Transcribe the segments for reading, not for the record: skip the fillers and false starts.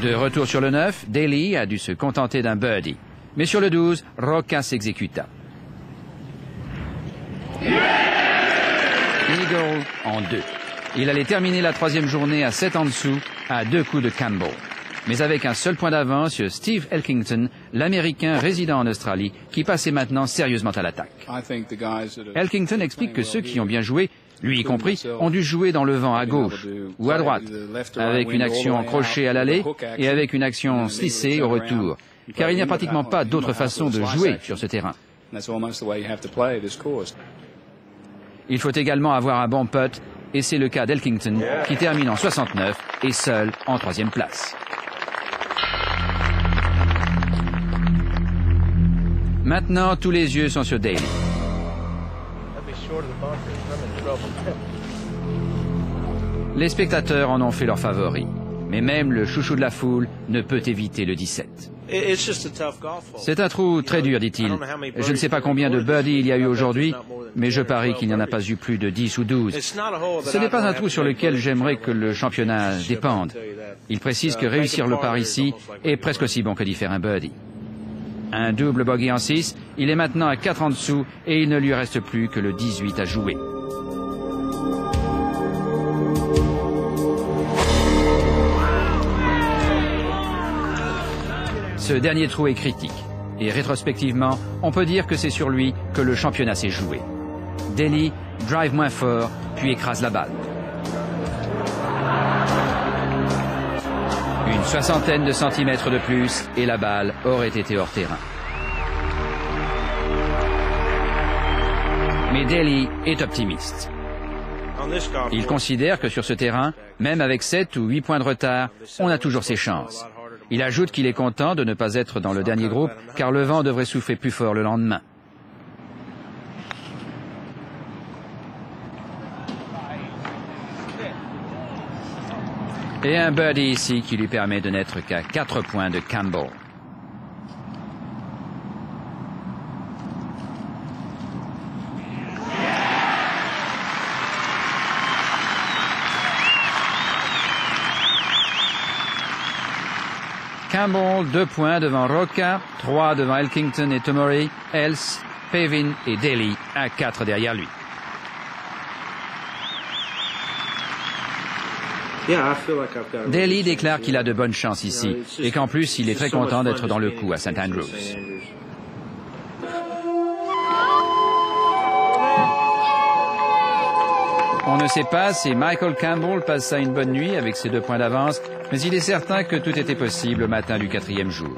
De retour sur le 9, Daly a dû se contenter d'un birdie. Mais sur le 12, Rocca s'exécuta. Eagle en 2. Il allait terminer la 3e journée à 7 en dessous, à 2 coups de Campbell. Mais avec un seul point d'avance sur Steve Elkington, l'Américain résident en Australie, qui passait maintenant sérieusement à l'attaque. Elkington explique que ceux qui ont bien joué, lui y compris, ont dû jouer dans le vent à gauche ou à droite, avec une action en crochet à l'aller et avec une action slissée au retour, car il n'y a pratiquement pas d'autre façon de jouer sur ce terrain. Il faut également avoir un bon putt, et c'est le cas d'Elkington, qui termine en 69 et seul en 3e place. Maintenant, tous les yeux sont sur Daly. Les spectateurs en ont fait leur favori, mais même le chouchou de la foule ne peut éviter le 17. C'est un trou très dur, dit-il. Je ne sais pas combien de birdies il y a eu aujourd'hui, mais je parie qu'il n'y en a pas eu plus de 10 ou 12. Ce n'est pas un trou sur lequel j'aimerais que le championnat dépende. Il précise que réussir le par ici est presque aussi bon que d'y faire un birdie. Un double bogey en 6, il est maintenant à 4 en dessous et il ne lui reste plus que le 18 à jouer. Ce dernier trou est critique, et rétrospectivement, on peut dire que c'est sur lui que le championnat s'est joué. Daly drive moins fort, puis écrase la balle. Une 60aine de centimètres de plus, et la balle aurait été hors terrain. Mais Daly est optimiste. Il considère que sur ce terrain, même avec 7 ou 8 points de retard, on a toujours ses chances. Il ajoute qu'il est content de ne pas être dans le dernier groupe, car le vent devrait souffler plus fort le lendemain. Et un birdie ici qui lui permet de n'être qu'à 4 points de Campbell. Campbell, 2 points devant Rocca, 3 devant Elkington et Tomory, Els, Pavin et Daly à 4 derrière lui. Daly déclare qu'il a de bonnes chances ici et qu'en plus il est très content d'être dans le coup à St Andrews. On ne sait pas si Michael Campbell passa une bonne nuit avec ses 2 points d'avance, mais il est certain que tout était possible au matin du 4e jour.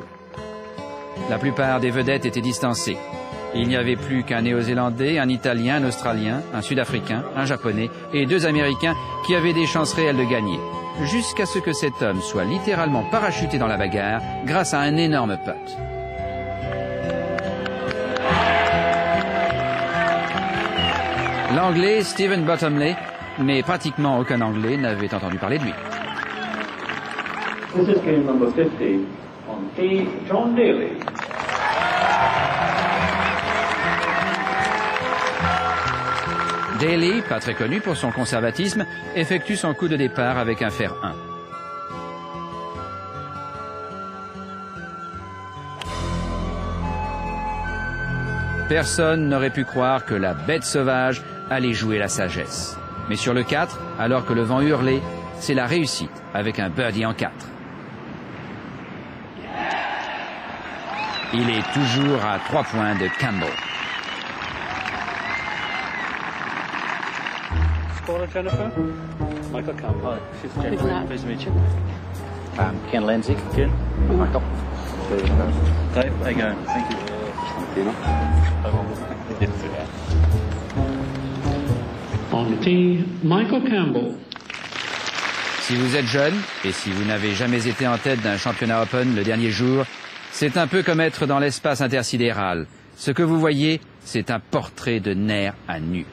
La plupart des vedettes étaient distancées. Il n'y avait plus qu'un Néo-Zélandais, un Italien, un Australien, un Sud-Africain, un Japonais et 2 Américains qui avaient des chances réelles de gagner, jusqu'à ce que cet homme soit littéralement parachuté dans la bagarre grâce à un énorme putt. L'Anglais Stephen Bottomley, mais pratiquement aucun Anglais n'avait entendu parler de lui. This is game number 50 on tee, John Daly. Daly, pas très connu pour son conservatisme, effectue son coup de départ avec un fer 1. Personne n'aurait pu croire que la bête sauvage allait jouer la sagesse. Mais sur le 4, alors que le vent hurlait, c'est la réussite avec un birdie en 4. Il est toujours à 3 points de Campbell. Jennifer? Michael Campbell. Hi, she's Jennifer. Pleased to meet you. Ken Lindsay. Ken. Michael. Dave, how you going? Thank you. On tee, Michael Campbell. Si vous êtes jeune, et si vous n'avez jamais été en tête d'un championnat Open le dernier jour, c'est un peu comme être dans l'espace intersidéral. Ce que vous voyez, c'est un portrait de nerf à nu.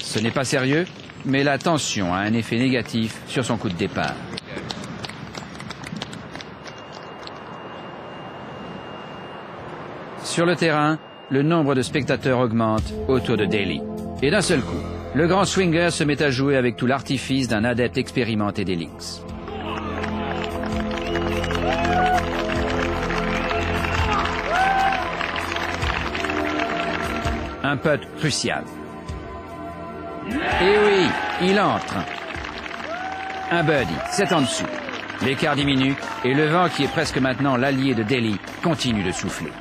Ce n'est pas sérieux, mais la tension a un effet négatif sur son coup de départ. Sur le terrain, le nombre de spectateurs augmente autour de Daly. Et d'un seul coup, le grand swinger se met à jouer avec tout l'artifice d'un adepte expérimenté des links. Un putt crucial. Et oui, il entre. Un birdie, 7 en dessous. L'écart diminue et le vent, qui est presque maintenant l'allié de Daly, continue de souffler.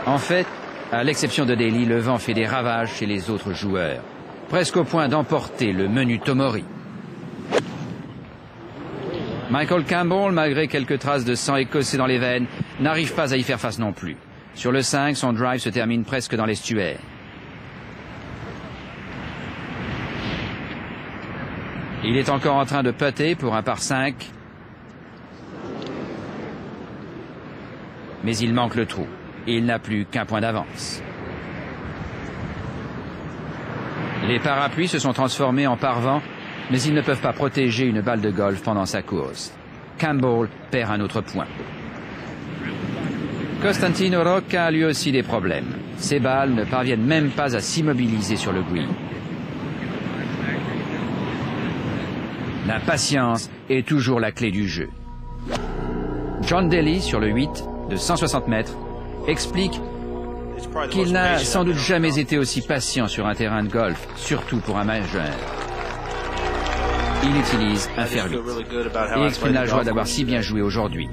En fait, à l'exception de Daly, le vent fait des ravages chez les autres joueurs, presque au point d'emporter le menu Tomori. Michael Campbell, malgré quelques traces de sang écossais dans les veines, n'arrive pas à y faire face non plus. Sur le 5, son drive se termine presque dans l'estuaire. Il est encore en train de putter pour un par 5. Mais il manque le trou. Et il n'a plus qu'un point d'avance. Les parapluies se sont transformés en pare-vent, mais ils ne peuvent pas protéger une balle de golf pendant sa course. Campbell perd un autre point. Costantino Rocca a lui aussi des problèmes. Ses balles ne parviennent même pas à s'immobiliser sur le green. La patience est toujours la clé du jeu. John Daly, sur le 8, de 160 mètres, explique qu'il n'a sans doute jamais été aussi patient sur un terrain de golf, surtout pour un majeur. Il utilise un fer 8 et exprime la joie d'avoir si bien joué aujourd'hui.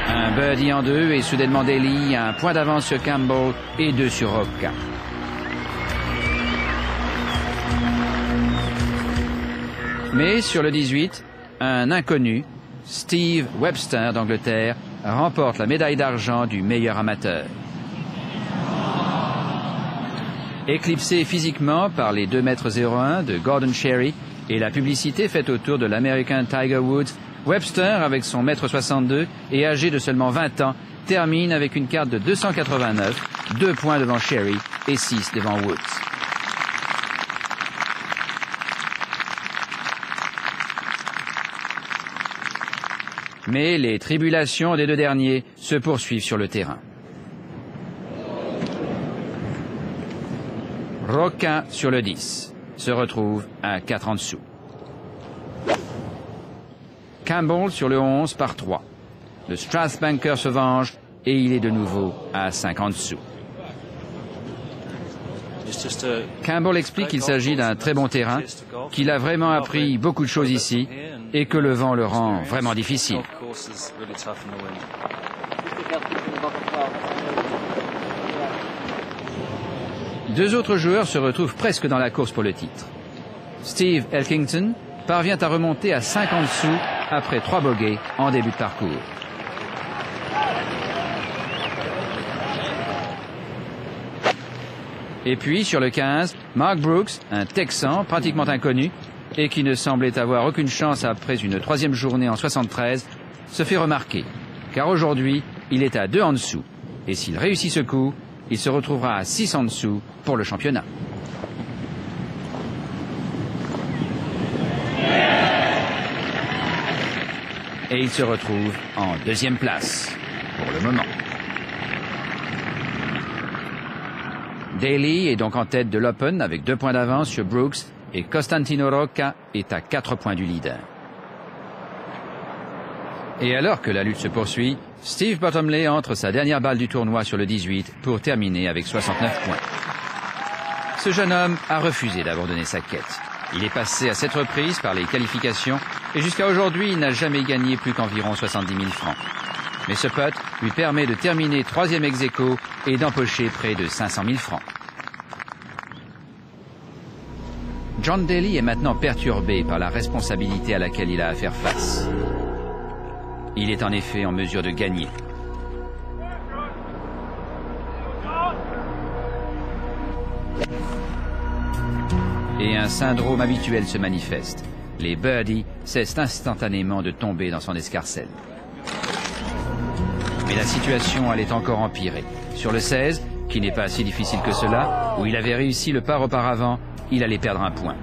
Un birdie en 2 et soudainement Daly a un point d'avance sur Campbell et 2 sur Rocca. Mais sur le 18, un inconnu, Steve Webster d'Angleterre, remporte la médaille d'argent du meilleur amateur. Éclipsé physiquement par les 2,01 m de Gordon Sherry et la publicité faite autour de l'American Tiger Woods, Webster, avec son 1,62 m et âgé de seulement 20 ans, termine avec une carte de 289, 2 points devant Sherry et 6 devant Woods. Mais les tribulations des deux derniers se poursuivent sur le terrain. Rocca, sur le 10, se retrouve à 4 en dessous. Campbell, sur le 11, par 3. Le Strathbanker se venge et il est de nouveau à 5 en dessous. Campbell explique qu'il s'agit d'un très bon terrain, qu'il a vraiment appris beaucoup de choses ici et que le vent le rend vraiment difficile. Deux autres joueurs se retrouvent presque dans la course pour le titre. Steve Elkington parvient à remonter à 5 en dessous après 3 bogeys en début de parcours. Et puis, sur le 15, Mark Brooks, un Texan pratiquement inconnu et qui ne semblait avoir aucune chance après une 3e journée en 73, se fait remarquer. Car aujourd'hui, il est à 2 en dessous. Et s'il réussit ce coup, il se retrouvera à 6 en dessous pour le championnat. Et il se retrouve en 2e place, pour le moment. Daly est donc en tête de l'Open avec 2 points d'avance sur Brooks et Costantino Rocca est à 4 points du leader. Et alors que la lutte se poursuit, Steve Bottomley entre sa dernière balle du tournoi sur le 18 pour terminer avec 69 points. Ce jeune homme a refusé d'abandonner sa quête. Il est passé à 7 reprises par les qualifications et jusqu'à aujourd'hui, il n'a jamais gagné plus qu'environ 70 000 francs. Mais ce putt lui permet de terminer 3e ex-aequo et d'empocher près de 500 000 francs. John Daly est maintenant perturbé par la responsabilité à laquelle il a à faire face. Il est en effet en mesure de gagner. Et un syndrome habituel se manifeste. Les birdies cessent instantanément de tomber dans son escarcelle. Mais la situation allait encore empirer. Sur le 16, qui n'est pas si difficile que cela, où il avait réussi le par auparavant, il allait perdre un point.